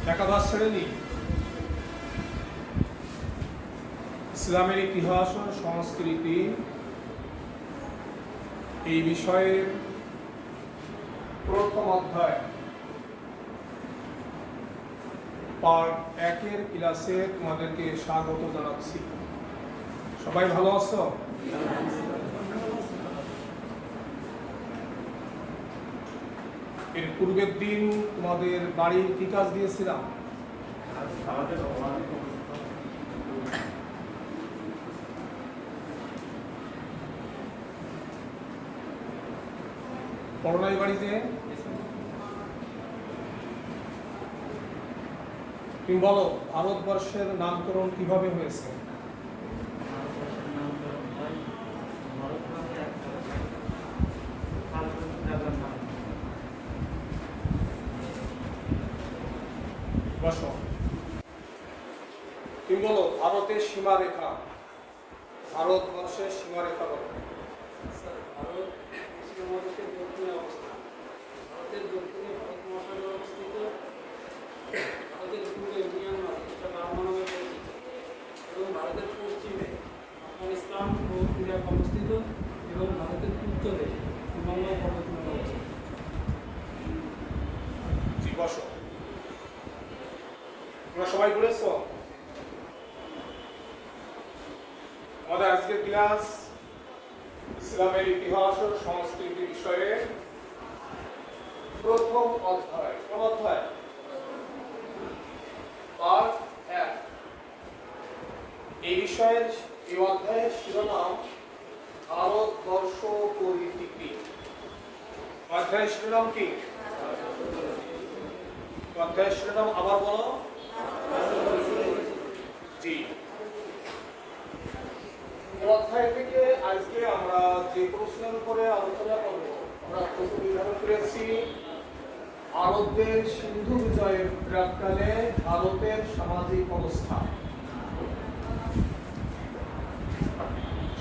একাদশ শ্রেণী ইসলামের ইতিহাস ও সংস্কৃতি এই বিষয়ে প্রথম অধ্যায় পার্ট 1-এর ক্লাসে তোমাদেরকে স্বাগত জানাচ্ছি। সবাই ভালো আছো? এর পূর্বের দিন তোমাদের বাড়ির কি কাজ দিয়েছিলাম? করোনায় বাড়িতে তুমি বলো, ভারতবর্ষের নামকরণ কিভাবে হয়েছে? বসো। তুমি বলো, ভারতের সীমারেখা, ভারতবর্ষের সীমারেখা বলো। ভারত সীমারেখার দক্ষিণে অবস্থান। ভারতের দক্ষিণে ভারত মহাসাগর অবস্থিত। ভারতের পূর্বে মিয়ানমার, যেটা বার্মা নামে পরিচিত, এবং ভারতের পশ্চিমে আফগানিস্তান ও ইরাক অবস্থিত, এবং ভারতের উত্তরে হিমালয় পর্বতমালা অবস্থিত। জি, বসো। তোমরা সবাই পড়েছো? আমাদের আজকের ক্লাস ইসলামের ইতিহাস ও সংস্কৃতি বিষয়ে প্রথম অধ্যায়। কোন অধ্যায়? পার্ট 1। এই বিষয়ের এই অধ্যায়ের শিরোনাম ভারতবর্ষ পরিচিতি। অধ্যায়ের শিরোনাম কি? অধ্যায়ের শিরোনাম আবার বলো। জি। অধ্যায় থেকে আজকে আমরা যে প্রশ্নের উপরে আলোচনা করব, আমরা প্রশ্ন নির্ধারণ করেছি আরবদের সিন্ধু বিজয়ের প্রাক্কালে ভারতের সামাজিক অবস্থা।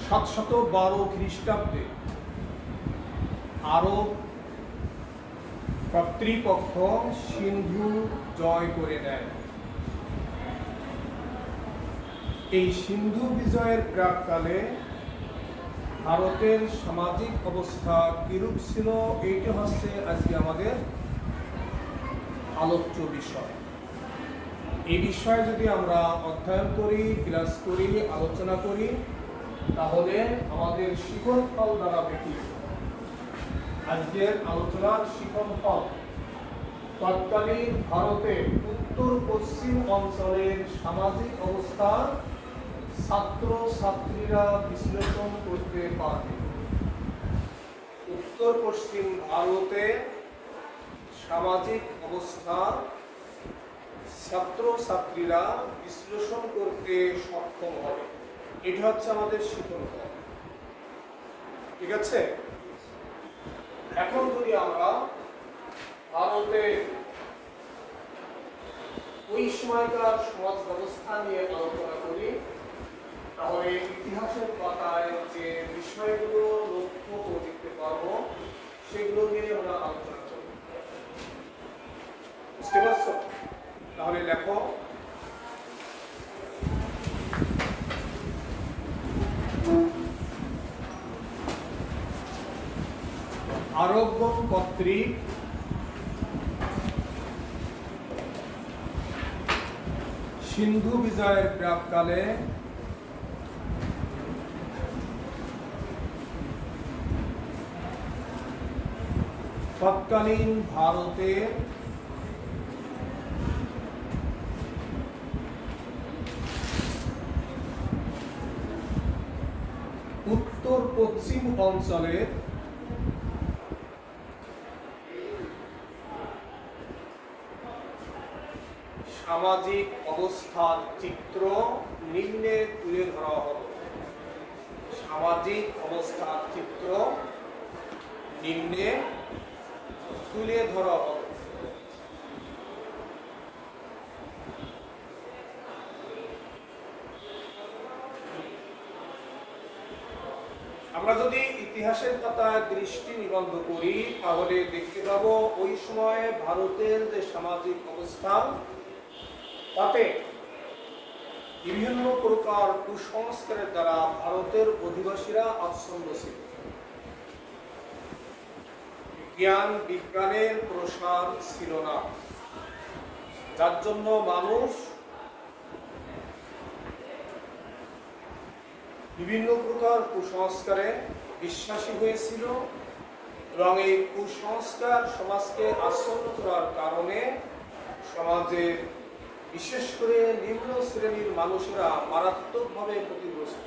712 খ্রিস্টাব্দে আরব কর্তৃপক্ষ সিন্ধু জয় করে নেয়। এই সিন্ধু বিজয়ের প্রাক্কালে ভারতের সামাজিক অবস্থা কিরূপ ছিল, এইটা হচ্ছে আজকে আমাদের আলোচ্য বিষয়। এই বিষয়ে যদি আমরা অধ্যয়ন করি, ক্লাস করি, আলোচনা করি, তাহলে আমাদের শিখনফল দাঁড়াবে কি? আজকের আলোচনার শিখনফল তৎকালীন ভারতের উত্তর পশ্চিম অঞ্চলের সামাজিক অবস্থা ছাত্র ছাত্রীরা বিশ্লেষণ করতে পারবে। উত্তর পশ্চিম ভারতে সামাজিক অবস্থা ছাত্র ছাত্রীরা বিশ্লেষণ করতে সক্ষম হবে। এটা হচ্ছে আমাদের শিখনফল। ঠিক আছে? এখন যদি আমরা ভারতের ওই সময়কার সমাজ ব্যবস্থা নিয়ে আলোচনা করি, তাহলে ইতিহাসের পাতায় যে বিষয়গুলো লক্ষ্য করে দেখতে পারবো, সেগুলো নিয়ে আমরা আলোচনা করব। বুঝতে পারছো? তাহলে লেখো, আরবগণ কর্তৃক সিন্ধু বিজয়ের প্রাক্কালে তৎকালীন ভারতের উত্তর পশ্চিম অঞ্চলের সামাজিক অবস্থার চিত্র নিম্নে তুলে ধরা হলো। সামাজিক অবস্থার চিত্র নিম্নে তুলে ধরা হলো। আমরা যদি ইতিহাসের পাতায় দৃষ্টি নিবদ্ধ করি তাহলে দেখতে পাবো ওই সময়ে ভারতের যে সামাজিক অবস্থা তাতে বিভিন্ন প্রকার কুসংস্কারের দ্বারা ভারতের অধিবাসীরা আচ্ছন্ন ছিল। জ্ঞান বিজ্ঞানের প্রসার ছিল না, যার জন্য মানুষ বিভিন্ন প্রকার কুসংস্কারে বিশ্বাসী হয়েছিল এবং এই কুসংস্কার সমাজকে আচ্ছন্ন করার কারণে সমাজের বিশেষ করে নিম্ন শ্রেণীর মানুষেরা মারাত্মকভাবে ক্ষতিগ্রস্ত।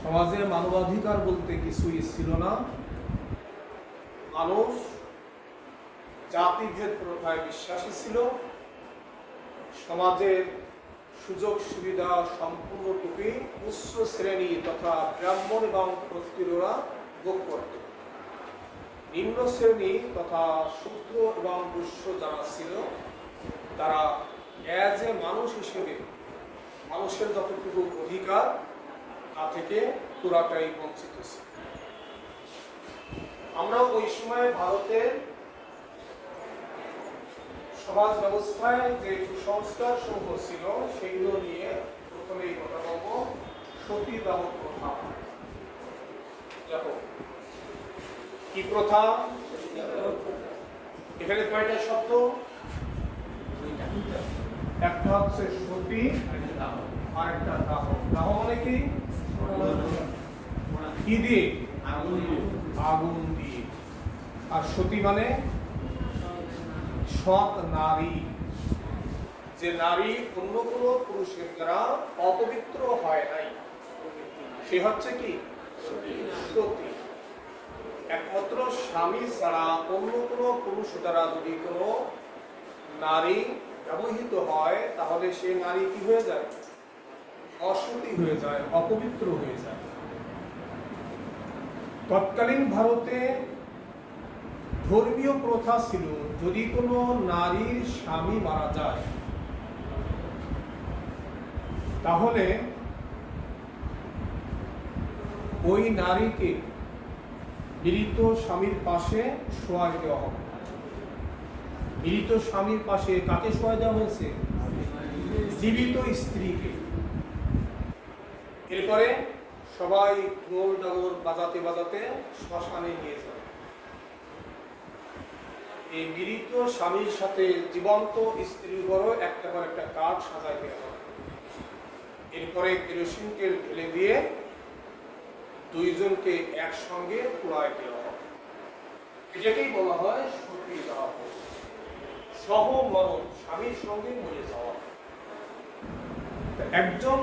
সমাজে মানবাধিকার বলতে কিছুই ছিল না। মানুষ জাতিভেদ প্রথায় বিশ্বাসী ছিল। সমাজের সুযোগ সুবিধা সম্পূর্ণটুকুই উচ্চ শ্রেণী তথা ব্রাহ্মণ এবং ক্ষত্রিয়রা ভোগ করত। নিম্ন শ্রেণী তথা শূদ্র এবং বৈশ্য যারা ছিল তারা অ্যাজ এ মানুষ হিসেবে মানুষের যতটুকু অধিকার তা থেকে পুরাটাই বঞ্চিত ছিল। আমরা ওই সময় ভারতের সমাজ ব্যবস্থায় যে কুসংস্কার সমূহ ছিল সেগুলো নিয়ে প্রথমেই কথা বলবো সতীদাহ প্রথা। দেখো কি প্রথা, এখানে কয়টা শব্দ? একটা হচ্ছে সতী আর একটা দাহ। দাহ মানে কি? কি দিয়ে? আগুন দিয়ে। আর সতী মানে সৎ নারী, যে নারী অন্য কোনো পুরুষের দ্বারা অপবিত্র হয় নাই, সে হচ্ছে কি? সতী। একমাত্র স্বামী ছাড়া অন্য কোনো পুরুষ দ্বারা যদি কোনো নারী ব্যবহৃত হয় তাহলে সে নারী কি হয়ে যায়? অসতী হয়ে যায়, অপবিত্র হয়ে যায়। তৎকালীন ভারতে ধর্মীয় প্রথা ছিল যদি কোনো নারীর স্বামী মারা যায় তাহলে ওই নারীকে মৃত স্বামীর পাশে শোয়াই দেওয়া হবে। মৃত স্বামীর পাশে কাকে শোয়াই দেওয়া হয়েছে? জীবিত স্ত্রীকে। এরপরে সবাই ঢোল ডাগর বাজাতে বাজাতে শ্মশানে নিয়ে যাবে। এই মৃত স্বামীর সাথে জীবন্ত স্ত্রীর উপরও একটা পর একটা কাঠ সাজাই দেওয়া হবে। এরপরে কেরোসিন তেল ঢেলে দিয়ে দুইজনকে একসঙ্গে পোড়ায় দেওয়া হবে। এটাকেই বলা হয় সতীদাহ, সহমরণ, স্বামীর সঙ্গে মরে যাওয়া। একজন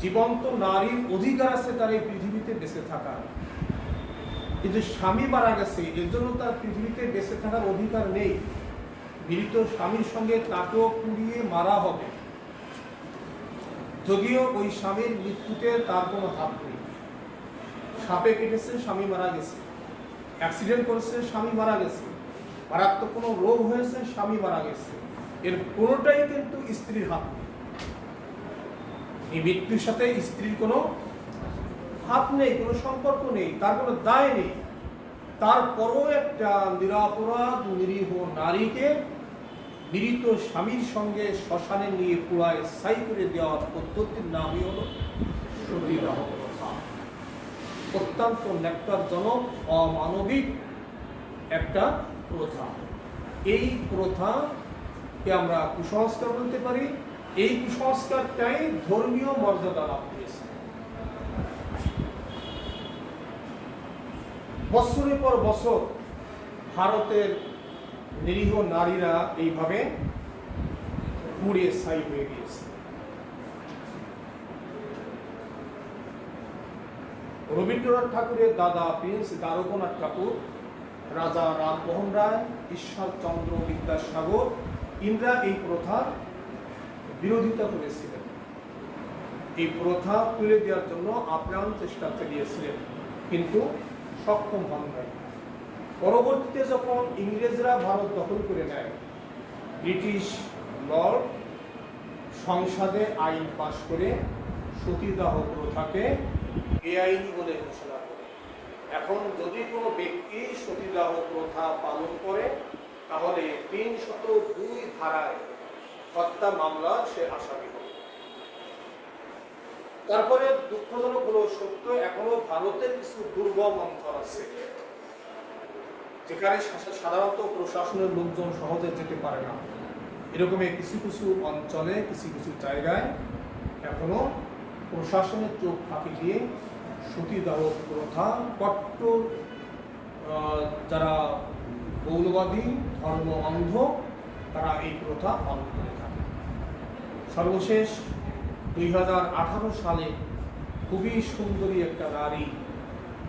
জীবন্ত নারীর অধিকার আছে তার এই পৃথিবীতে বেঁচে থাকার, কিন্তু স্বামী মারা গেছে এর জন্য তার পৃথিবীতে বেঁচে থাকার অধিকার নেই। মৃত স্বামীর সঙ্গে তাকেও পুড়িয়ে মারা হবে, যদিও ওই স্বামীর মৃত্যুতে তার কোনো হাত নেই। সাপে কেটেছে, স্বামী মারা গেছে। অ্যাক্সিডেন্ট করেছে, স্বামী মারা গেছে। মারাত্মক কোনো রোগ হয়েছে, স্বামী মারা গেছে। এর কোনোটাই কিন্তু স্ত্রীর হাত নেই। এই মৃত্যুর সাথে স্ত্রীর কোনো হাত নেই, কোনো সম্পর্ক নেই, তার কোনো দায় নেই। তারপরও একটা নিরপরাধ নিরীহ নারীকে মৃত স্বামীর সঙ্গে শ্মশানে নিয়ে পুরায় ছাই করে দেওয়ার পদ্ধতির নামই হল সতীদাহ প্রথা। অত্যন্ত ন্যাক্কারজনক, অমানবিক একটা প্রথা। এই প্রথাকে আমরা কুসংস্কার বলতে পারি। এই কুসংস্কারটাই ধর্মীয় মর্যাদা লাভ করেছে। বছরের পর বছর ভারতের নিরীহ নারীরা এইভাবে পুড়ে ছাই হয়ে গিয়েছে। রবীন্দ্রনাথ ঠাকুরের দাদা প্রিন্স দ্বারকানাথ ঠাকুর, রাজা রামমোহন রায়, ঈশ্বরচন্দ্র বিদ্যাসাগর ইন্দ্রা এই প্রথার বিরোধিতা করেছিলেন। এই প্রথা তুলে দেওয়ার জন্য আপ্রাণ চেষ্টা চালিয়েছিলেন, কিন্তু সক্ষম হন নাই। পরবর্তীতে যখন ইংরেজরা ভারত দখল করে নেয়, ব্রিটিশ লর্ড সংসদে আইন পাশ করে সতীদাহ প্রথাকে বেআইনি বলে ঘোষণা করে। এখন যদি কোনো ব্যক্তি সতীদাহ প্রথা পালন করে তাহলে 302 ধারায় হত্যা মামলার সে আসামি হবে। তারপরে দুঃখজনক হলো সত্য, এখনো ভারতের কিছু দুর্গম অঞ্চল আছে যেখানে সাধারণত প্রশাসনের লোকজন সহজে যেতে পারে না। এরকমই কিছু কিছু অঞ্চলে কিছু কিছু জায়গায় এখনো প্রশাসনের চোখ ফাঁকি দিয়ে সতীদাহ প্রথা, কট্টর যারা মৌলবাদী ধর্ম অন্ধ, তারা এই প্রথা পালন করে থাকে। সর্বশেষ 2018 সালে খুবই সুন্দরী একটা নারী,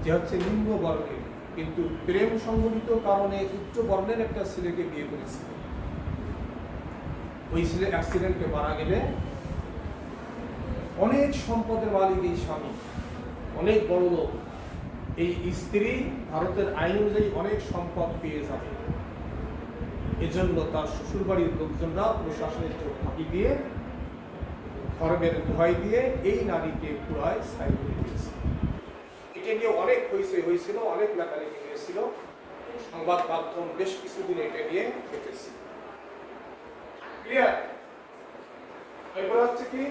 যে হচ্ছে নিম্ন বর্ণের, কিন্তু প্রেম সংঘটিত কারণে উচ্চ বর্ণের একটা ছেলেকে বিয়ে করেছিল। ওই ছেলে অ্যাক্সিডেন্টে মারা গেলে অনেক সম্পদের মালিক এই স্বামী, অনেক বড় লোক, এই স্ত্রী ভারতের আইন অনুযায়ী অনেক সম্পদ পেয়ে যাবে। এজন্য তার শ্বশুরবাড়ির লোকজনরা প্রশাসনের চোখ ফাঁকি দিয়ে ধর্মের দোহাই দিয়ে এই নারীকে পুরায় ছাই করে দিয়েছে। এটা নিয়ে অনেক হয়েছিল, অনেক লেখালেখি হয়েছিল, সংবাদ মাধ্যম বেশ কিছুদিন এটা নিয়ে খেটেছে। ক্লিয়ার? এরপর হচ্ছে কি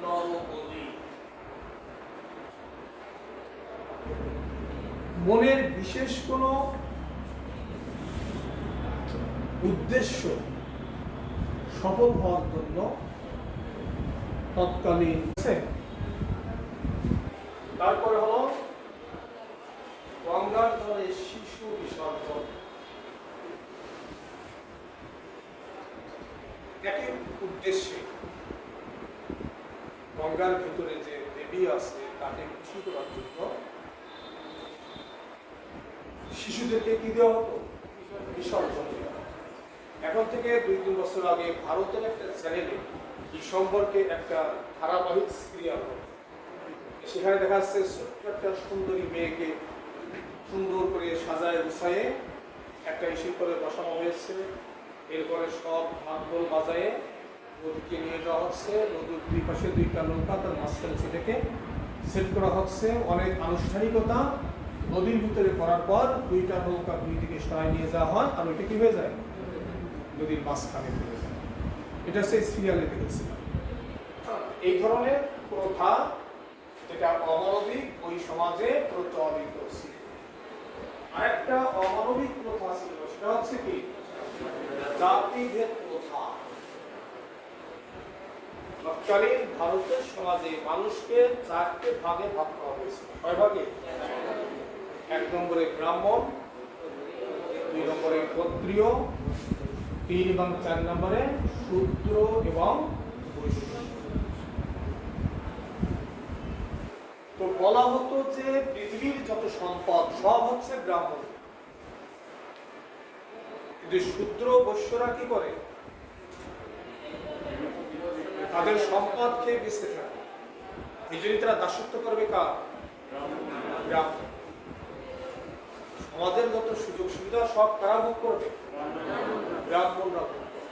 নরবলি। মনের বিশেষ কোনো উদ্দেশ্য সফল হওয়ার জন্য তৎকালীন, তারপরে হলো গঙ্গার জলে শিশু বিসর্জন। একই উদ্দেশ্যে গঙ্গার ভিতরে যে দেবী আছে তাকে খুশি করার জন্য শিশুদেরকে কি দেওয়া হতো? বিসর্জন দেওয়া। এখন থেকে 2-3 বছর আগে ভারতের একটা চ্যানেলে এই সম্পর্কে একটা ধারাবাহিক সিরিয়াল হতো। সেখানে দেখা যাচ্ছে ছোট্ট একটা সুন্দরী মেয়েকে সুন্দর করে সাজায় গুছায়ে একটা ইস্যু করে বসানো হয়েছে। এরপরে সব ঢাকঢোল বাজায়ে নদীকে নিয়ে যাওয়া হচ্ছে। নদীর দুই পাশে 2টা নৌকা, তার মাঝখানে সেটাকে সেট করা হচ্ছে। অনেক আনুষ্ঠানিকতা নদীর ভিতরে করার পর 2টা নৌকা 2 দিকে সরাই নিয়ে যাওয়া হয়, আর ওইটা কি হয়ে যায়? নদীর মাঝখানে হয়ে যায়। এটা সেই সিরিয়ালে দেখেছিলাম। এই ধরনের প্রথা যেটা অমানবিক ওই সমাজে প্রচলিত ছিল। আরেকটা অমানবিক প্রথা ছিল, সেটা হচ্ছে কি জাতিভেদ প্রথা। তৎকালীন ভারতের সমাজে মানুষকে 4টে ভাগে ভাগ করা হয়েছিল। কয় ভাগে? 1 নম্বরে ব্রাহ্মণ, 2 নম্বরে ক্ষত্রিয়, 3 এবং 4 নম্বরে শূদ্র এবং বৈশ্য। তো বলা হতো যে পৃথিবীর যত সম্পদ সব হচ্ছে ব্রাহ্মণ, কিন্তু শূদ্র বৈশ্যরা কি করে? তাদের সম্পদ খেয়ে বেঁচে থাকে। এই জন্য তারা দাসত্ব করবে কার? ব্রাহ্মণ। সমাজের যত সুযোগ সুবিধা সব কারা ভোগ করবে? ব্রাহ্মণরা ভোগ করবে।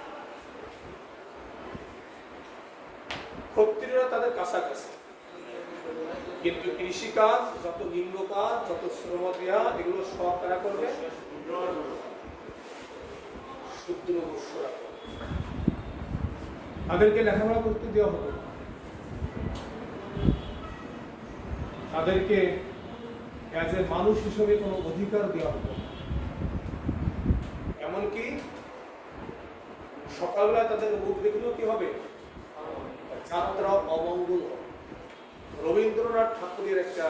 ক্ষত্রিয়রা তাদের কাছাকাছি, কিন্তু কৃষিকাজ, যত নিম্ন কাজ, যত শ্রম দেয়া, এগুলো সব কারা করবে? শূদ্র বৈশ্যরা। তাদেরকে লেখাপড়া করতে দেওয়া হতো, তাদেরকে অ্যাজ এ মানুষ হিসেবে কোনো অধিকার দেওয়া হতো। এমনকি সকালবেলা তাদের মুখ দেখলেও কি হবে? যাত্রা অমঙ্গল হবে। রবীন্দ্রনাথ ঠাকুরের একটা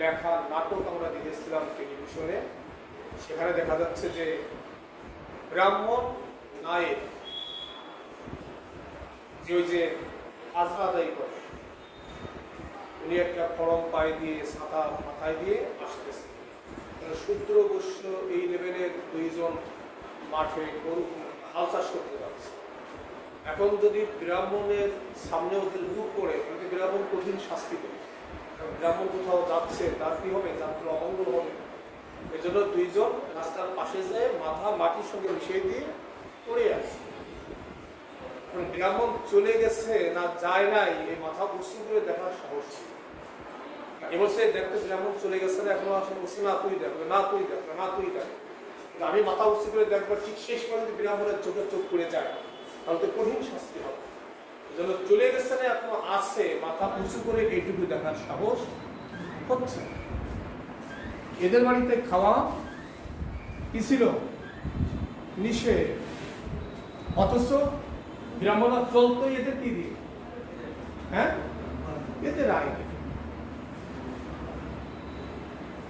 লেখা নাটক আমরা দেখেছিলাম টেলিভিশনে। সেখানে দেখা যাচ্ছে যে ব্রাহ্মণ নায়েক, যে ওই যে আজরা আদায় করে, উনি একটা ফরম পায়ে দিয়ে, ছাতা মাথায় দিয়ে আসতেছে। শূদ্র বৈশ্য এই লেভেলের 2 জন মাঠে গরু হাল চাষ করতে যাচ্ছে। এখন যদি ব্রাহ্মণের সামনে ওদের মুখ করে, কিন্তু ব্রাহ্মণ কঠিন শাস্তি দেবে। ব্রাহ্মণ কোথাও যাচ্ছে, তার কি হবে? যাত্রা অমঙ্গল হবে। এই জন্য 2 জন রাস্তার পাশে যায়, মাথা মাটির সঙ্গে মিশিয়ে দিয়ে পড়ে আছে। ব্রাহ্মণ চলে গেছে না যায় নাই, এই মাথা উঁচু করে দেখার সাহস। এবার সে দেখতে ব্রাহ্মণ চলে গেছে না, এখনো আসলে বলছে না তুই দেখবে, না তুই দেখবে, না তুই দেখবে। আমি মাথা উঁচু করে দেখবো, ঠিক শেষ পর্যন্ত ব্রাহ্মণের চোখে চোখ পড়ে যায়, তাহলে তো কঠিন শাস্তি হবে। এজন্য চলে গেছে না, এখনো আছে, মাথা উঁচু করে এইটুকু দেখার সাহস হচ্ছে। এদের বাড়িতে খাওয়া কি ছিল? নিষেধ। অথচ ব্রাহ্মণরা চলতো এদের কি দিয়ে? হ্যাঁ, এদের আয়।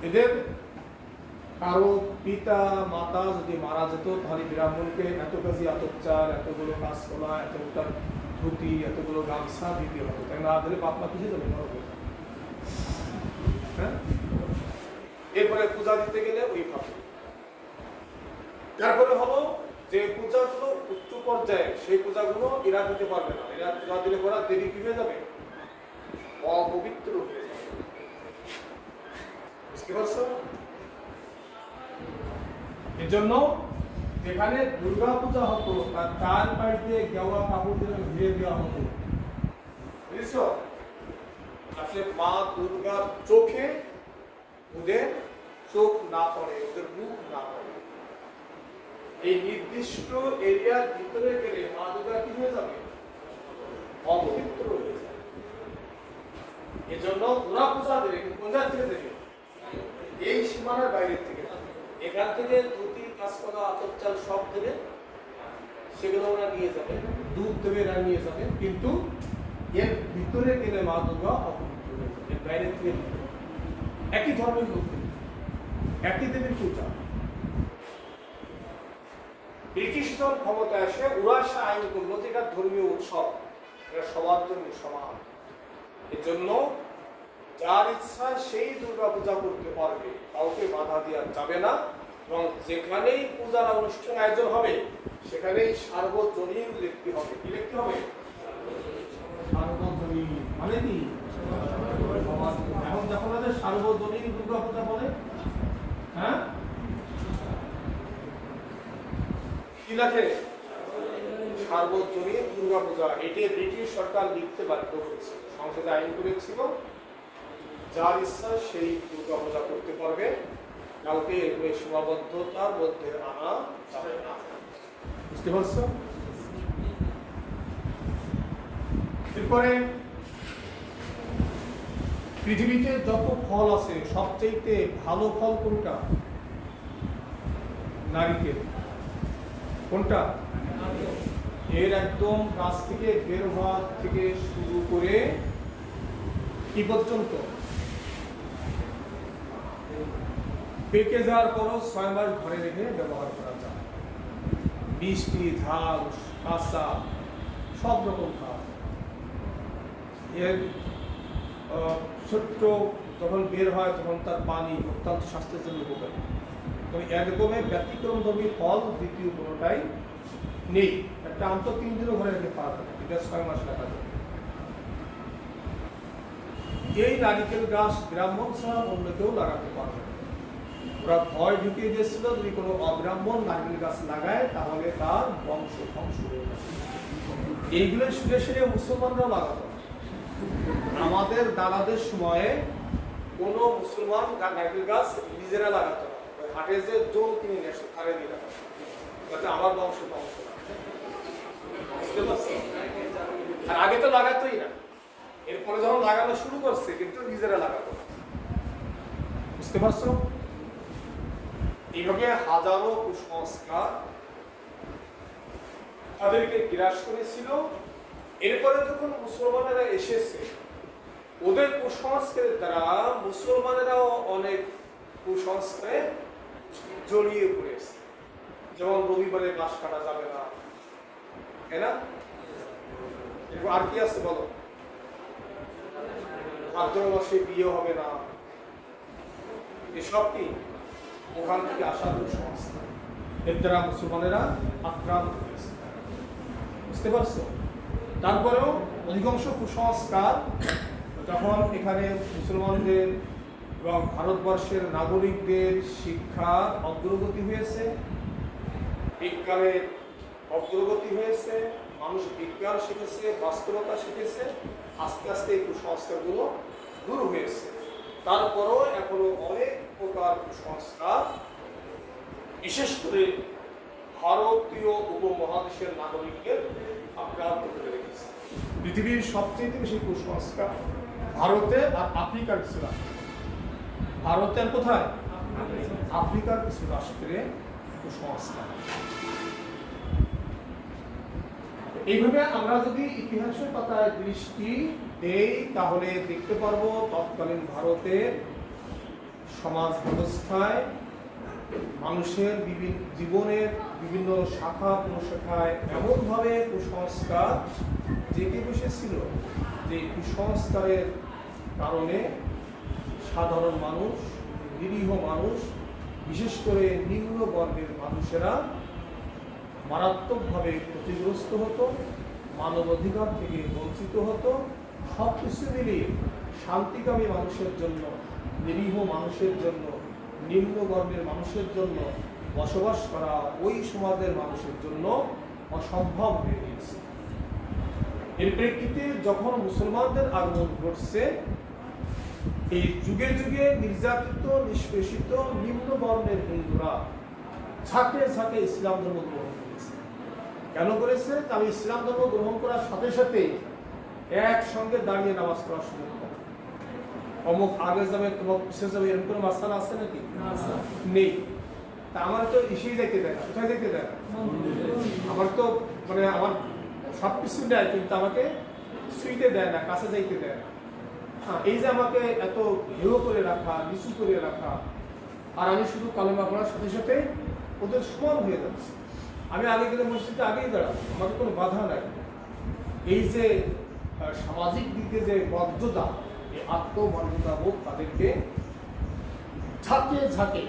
এদের কারো পিতা মাতা যদি মারা যেত তাহলে ব্রাহ্মণকে এত কেজি আতপ চাল, এতগুলো কাঁচকলা, এতটা ধুতি, এতগুলো গামছা দিতে হতো, তাই না? দিলে বাপ মা কিছু যাবে। হ্যাঁ, এরপরে পূজা দিতে গেলে ওইভাবে। তারপরে হলো যে পূজাগুলো উচ্চ পর্যায়ে, সেই পূজাগুলো এরা দিতে পারবে না। এরা পূজা দিলে পরে দেবী কি হয়ে যাবে? অপবিত্র হয়ে যাবে। বুঝতে পারছো? এজন্য যেখানে দুর্গা পূজা হতো তার চারপাশ দিয়ে গেওয়া কাপড় দিয়ে ঘিরে দেওয়া হতো। বুঝছো? আসলে মা দুর্গার চোখে ওদের চোখ না পড়ে, ওদের মুখ না পড়ে। এই নির্দিষ্ট এরিয়ার ভিতরে গেলে মা দুর্গা কি হয়ে যাবে? অপবিত্র হয়ে যাবে। এজন্য ওরা পূজা দেবে, কিন্তু কোন জায়গা থেকে দেবে? এই সীমানার বাইরে থেকে। এখান থেকে ধুতি, কাঁচকলা, আতপ চাল সব দেবে, সেগুলো ওরা নিয়ে যাবে, দুধ দেবে, এরা নিয়ে যাবে, কিন্তু এর ভিতরে গেলে মা দুর্গা অপবিত্র হয়ে যাবে। এর বাইরে থেকে একই ধর্মের লোক, একই দেবীর পূজা। ব্রিটিশ দল ক্ষমতায় আসে, ওরা সে আইন করলো যে এটা ধর্মীয় উৎসব, এটা সবার জন্য সমান। এর জন্য যার ইচ্ছা সেই দুর্গা পূজা করতে পারবে, কাউকে বাধা দেওয়া যাবে না। এবং যেখানেই পূজার অনুষ্ঠান আয়োজন হবে সেখানেই সার্বজনীন লিখতে হবে। কি লিখতে হবে? সার্বজনীন মানে কি? এখন যখন সার্বজনীন দুর্গা পূজা বলে, হ্যাঁ, কি লেখে? সার্বজনীন দুর্গা পূজা। এটি ব্রিটিশ সরকার লিখতে বাধ্য করেছে, সংসদে আইন করেছিল যার ইচ্ছা সেই দুর্গা পূজা করতে পারবে, কাউকে এগুলো সীমাবদ্ধতার মধ্যে আনা যাবে না। বুঝতে পারছো? এরপরে পৃথিবীতে যত ফল আছে সবচেয়ে ভালো ফল কোনটা? নারিকেল। কোনটা? এর একদম গাছ থেকে বের হওয়া থেকে শুরু করে কি পর্যন্ত পেকে যাওয়ার পরও 6 মাস ঘরে রেখে ব্যবহার করা যায়। মিষ্টি, ঝাল, কাঁচা সব রকম খাওয়া। এর ছোট্ট যখন বের হয় তখন তার পানি অত্যন্ত স্বাস্থ্যের জন্য উপকারী। তবে এরকমের ব্যতিক্রমধর্মী ফল দ্বিতীয় কোনোটাই নেই। একটা আন্ত 3 দিনও ঘরে রেখে পাওয়া যাবে, এটা 6 মাস রাখা যাবে। এই নারিকেল গাছ ব্রাহ্মণ ছাড়া অন্য কেউ লাগাতে পারবে না। ওরা ভয় ঢুকিয়ে দিয়েছিল যদি কোনো অব্রাহ্মণ নারিকেল গাছ লাগায় তাহলে তার বংশ ধ্বংস হয়ে যাবে। এইগুলো শুনে শুনে মুসলমানরাও লাগাতো। আমাদের দাদাদের সময়ে কোনো মুসলমান নারিকেল গাছ নিজেরা লাগাতো না, হাটে যে জোর কিনে নিয়ে আসতো তারে দিয়ে লাগাতো, যাতে আমার বংশ ধ্বংস না। আর আগে তো লাগাতোই না, এরপরে যখন লাগানো শুরু করছে কিন্তু নিজেরা লাগাতো না। বুঝতে পারছো? এইভাবে হাজারো কুসংস্কার তাদেরকে গ্রাস করেছিল। এরপরে যখন মুসলমানেরা এসেছে ওদের কুসংস্কারের দ্বারা মুসলমানেরাও অনেক কুসংস্কারে জড়িয়ে পড়েছে। যেমন রবিবারে ঘাস কাটা যাবে না, তাই না? আর কি আছে বলো? ভাদ্র মাসে বিয়ে হবে না, এসব কি ওখান থেকে আসা কুসংস্কার। এর দ্বারা মুসলমানেরা আক্রান্ত হয়েছে। বুঝতে পারছো? তারপরেও অধিকাংশ কুসংস্কার যখন এখানে মুসলমানদের এবং ভারতবর্ষের নাগরিকদের শিক্ষার অগ্রগতি হয়েছে, বিজ্ঞানের অগ্রগতি হয়েছে, মানুষ বিজ্ঞান শিখেছে, বাস্তবতা শিখেছে, আস্তে আস্তে এই কুসংস্কারগুলো দূর হয়েছে। তারপরও এখনো অনেক প্রকার কুসংস্কার বিশেষ করে ভারতীয় উপমহাদেশের নাগরিকদের আক্রান্ত করে রেখেছে। পৃথিবীর সবচেয়ে বেশি কুসংস্কার ভারতে আর আফ্রিকার কিছু রাষ্ট্রে। ভারতের কোথায়? আফ্রিকার কিছু রাষ্ট্রে কুসংস্কার। এইভাবে আমরা যদি ইতিহাসের পাতায় দৃষ্টি দেই তাহলে দেখতে পারবো তৎকালীন ভারতের সমাজ ব্যবস্থায় মানুষের জীবনের বিভিন্ন শাখা প্রশাখায় এমনভাবে কুসংস্কার জেগে বসেছিল যে কুসংস্কারের কারণে সাধারণ মানুষ, নিরীহ মানুষ, বিশেষ করে নিম্ন বর্গের মানুষেরা মারাত্মকভাবে ক্ষতিগ্রস্ত হতো, মানবাধিকার থেকে বঞ্চিত হতো। সব কিছু মিলিয়ে শান্তিকামী মানুষের জন্য, নিরীহ মানুষের জন্য, নিম্ন বর্গের মানুষের জন্য বসবাস করা ওই সমাজের মানুষের জন্য অসম্ভব হয়ে গিয়েছে। এর প্রেক্ষিতে যখন মুসলমানদের আগমন ঘটছে, এই যুগে যুগে নির্যাতিত নিষ্পেষিত নিম্ন বর্ণের হিন্দুরা ঝাঁকে ঝাঁকে ইসলাম ধর্ম গ্রহণ করেছে। কেন করেছে? আমি ইসলাম ধর্ম গ্রহণ করার সাথে সাথে একসঙ্গে দাঁড়িয়ে নামাজ পড়া শুরু করে। অমুক আগে যাবে, তোমার পিছিয়ে যাবে, এরকম কোনো মাসালা আছে নাকি? নেই। তা আমার তো ইসেই যাইতে দেয় না। কোথায় যাইতে দেয় না? আমার তো মানে আমার সব কিছু দেয়, কিন্তু আমাকে শুইতে দেয় না, কাছে যাইতে দেয় না। হ্যাঁ, এই যে আমাকে এত হেয় করে রাখা, নিচু করে রাখা, আর আমি শুধু কালেমা পড়ার সাথে সাথে ওদের সমান হয়ে যাচ্ছে। আমি আগে গেলে মসজিদে আগেই দাঁড়াবো, আমাকে কোনো বাধা নাই। এই যে সামাজিক দিকে যে মর্যাদা, এই আত্মমর্যাদা বোধ তাদেরকে ঝাঁকে ঝাঁকে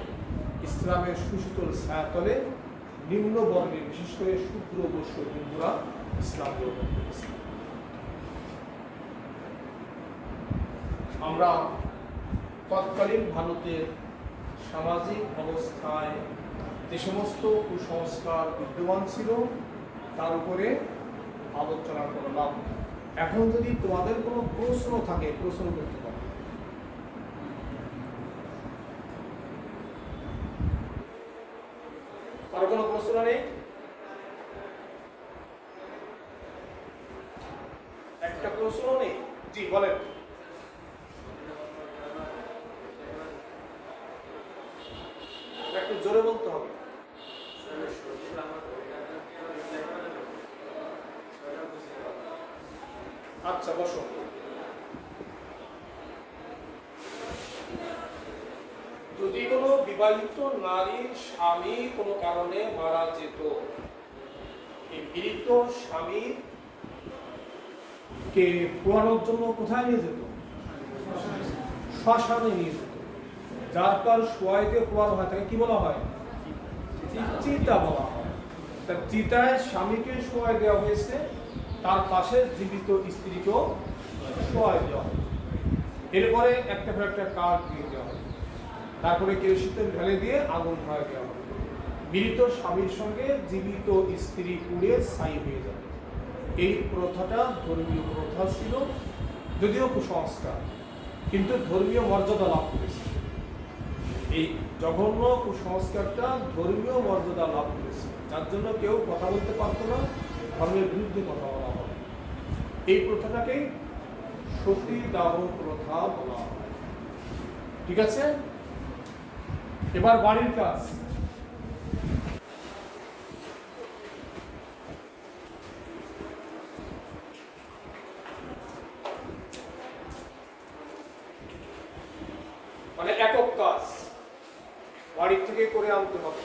ইসলামের সুশীতল ছায়াতলে নিম্ন বর্ণের, বিশেষ করে শূদ্র বৈশ্য হিন্দুরা ইসলাম গ্রহণ করেছে। আমরা তৎকালীন ভারতের সামাজিক অবস্থায় যে সমস্ত কুসংস্কার বিদ্যমান ছিল তার উপরে আলোচনা করলাম। এখন যদি তোমাদের কোনো প্রশ্ন থাকে, প্রশ্ন করতে পারো। আর কোনো প্রশ্ন নেই? একটা প্রশ্ন নেই? জি বলেন। একটু জোরে বলতে হবে। আচ্ছা বসো। যদি কোনো বিবাহিত নারীর স্বামী কোনো কারণে মারা যেত, এই মৃত স্বামী কে পোড়ানোর জন্য কোথায় নিয়ে যেত? শ্মশানে নিয়ে যেত। যার কার শোয়াই দিয়ে পোড়ানো হয় তাকে কি বলা হয়? চিতা বলা হয়। তার চিতায় স্বামীকে শোয়াই দেওয়া হয়েছে, তার পাশে জীবিত স্ত্রীকেও শোয়াই দেওয়া হয়। এরপরে একটা করে একটা কাঠ দিয়ে দেওয়া হয়, তারপরে কেরোসিন ঢেলে দিয়ে আগুন ধরায় দেওয়া হয়। মৃত স্বামীর সঙ্গে জীবিত স্ত্রী পুড়ে ছাই হয়ে যাবে। এই প্রথাটা ধর্মীয় প্রথা ছিল, যদিও কুসংস্কার, কিন্তু ধর্মীয় মর্যাদা লাভ করেছে। এই জঘন্য কুসংস্কারটা ধর্মীয় মর্যাদা লাভ করেছে, যার জন্য কেউ কথা বলতে পারতো না, ধর্মের বিরুদ্ধে কথা বলা হয়। এই প্রথাটাকে সতীদাহ প্রথা বলা হয়। ঠিক আছে, এবার বাড়ির কাজ। মানে একক কাজ বাড়ির থেকে করে আনতে হবে।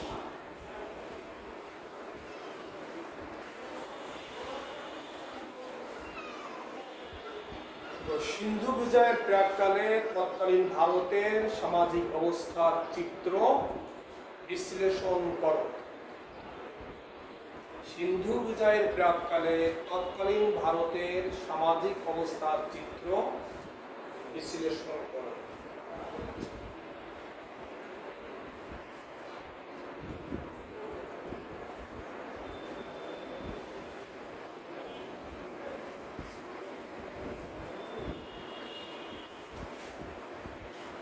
সিন্ধু বিজয়ের প্রাক্কালে তৎকালীন ভারতের সামাজিক অবস্থার চিত্র বিশ্লেষণ করো। সিন্ধু বিজয়ের প্রাক্কালে তৎকালীন ভারতের সামাজিক অবস্থার চিত্র বিশ্লেষণ করো।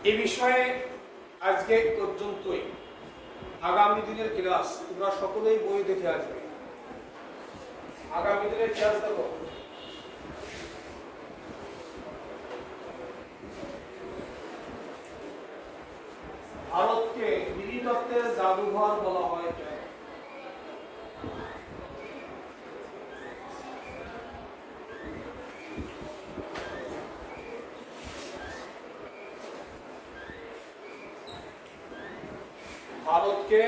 এ বিষয়ে আজকে পর্যন্তই। আগামী দিনের ক্লাস তোমরা সকলেই বই দেখে আসবে। আগামী দিনের ক্লাস দেখো। ভারতকে নৃতত্ত্বের জাদুঘর বলা হয় কেন? ভারতকে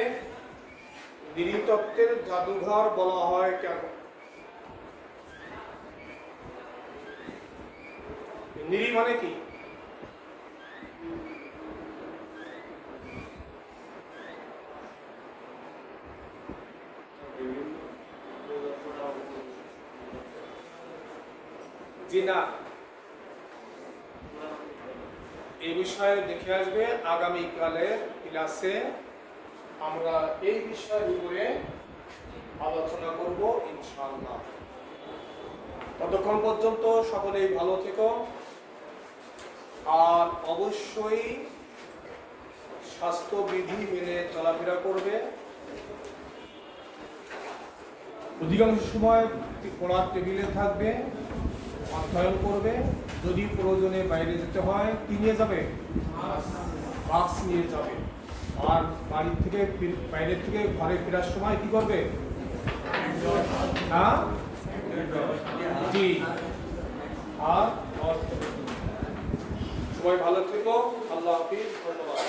নৃতত্ত্বের জাদুঘর বলা হয় কেন? নৃ মানে কি? জি না, এই বিষয়ে দেখে আসবে আগামীকালের ক্লাসে। আমরা এই বিষয়ের উপরে আলোচনা করব ইনশাআল্লাহ। ততক্ষণ পর্যন্ত সকলেই ভালো থেকো, আর অবশ্যই স্বাস্থ্যবিধি মেনে চলাফেরা করবে। অধিকাংশ সময় পড়ার টেবিলে থাকবে, অধ্যয়ন করবে। যদি প্রয়োজনে বাইরে যেতে হয় কি নিয়ে যাবে? বাক্স নিয়ে যাবে। আর বাড়ি থেকে বাইরে থেকে ঘরে ফেরার সময় কি করবে? হ্যাঁ জি। আর সবাই ভালো থেকো। আল্লাহ হাফিজ, ধন্যবাদ।